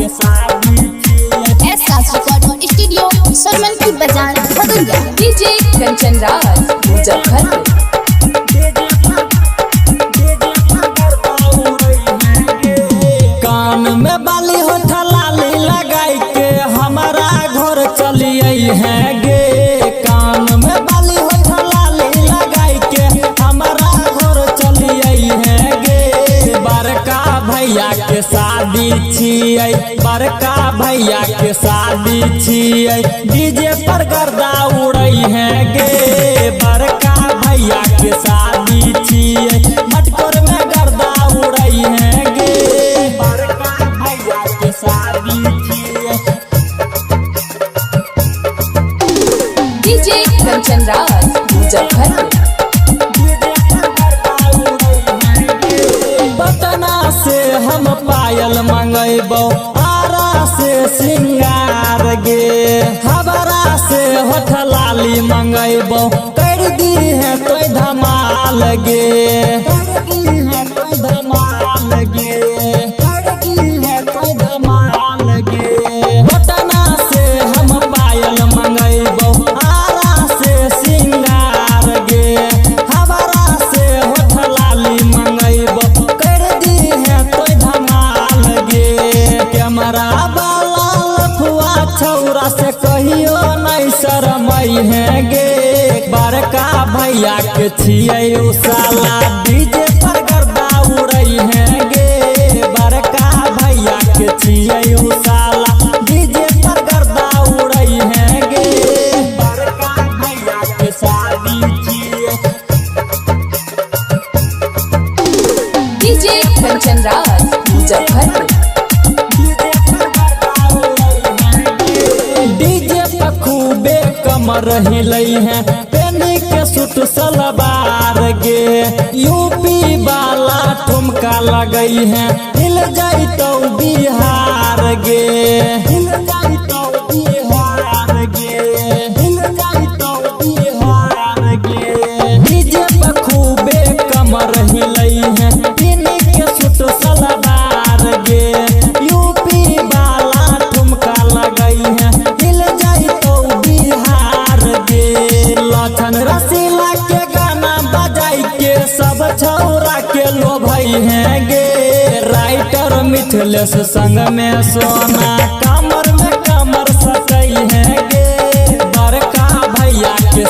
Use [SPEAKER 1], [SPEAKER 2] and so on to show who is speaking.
[SPEAKER 1] के शादी छियै।
[SPEAKER 2] ऐसा रिकॉर्डिंग स्टूडियो सरमनपुर बाजार भदोहिया।
[SPEAKER 3] डीजे कंचन राज मुजफ्फरपुर।
[SPEAKER 1] कान में बाली होठा लाली लगाई के हमारा घर चलिए हैं गे। कान में बाली होठा लाली लगाई के हमारा घर चलिए हैं गे। बड़का भैया के शादी छियै, बड़का भैया के शादी छियै। डीजे पर गर्दा उड़ै हैं गे। बड़का भैया के शादी छियै, मटकोर में गर्दा उड़ै हैं गे। बड़का भैया के शादी छियै।
[SPEAKER 3] डीजे कंचन राज मुजफ्फरपुर।
[SPEAKER 1] पटना से हम पायल मंगेबो, आरा से सिंगार गे। हबरा से होठ लाली मंगेबो, कर दी है तो धमाल गे। कर दी है तो धमाल गे, कर दी है तो धमाल गे। पटना से हम पायल मंगेबो, आरा से सिंगार गे। हबरा से होठ लाली मंगेबो, कर दी है तो धमाल गे। कैमरा वाला लफुआ छौरा से कहियो नहीं शरमई है गे। बड़का भैया के छियै उ साला, डीजे पर गर्दा उड़ै है गे। बड़का भैया के छियै उ साला, डीजे पर गर्दा उड़ै है गे। बड़का भैया के शादी छियै।
[SPEAKER 3] डीजे कंचन राज मुजफ्फरपुर।
[SPEAKER 1] डीजे पर खूबे कमर हिलै है, पेनी के सूट सलवार गे। यूपी वाला ठुमका लगई है, हिल जाइतो बिहार गे। हिल जाइतो बिहार गे, हिल जाइतो बिहार गे। डीजे पर खूबे कमर हिलै है, पेनी के सूट सलवार गे। यूपी वाला ठुमका लगई है, हिल जाइतो बिहार गे। लखन रसीला के गाना बजाई के सब छौरा के लोभई है गे। राइटर मिथिलेश संग में सोना, कमर में कमर सटई है गे। बड़का भैया के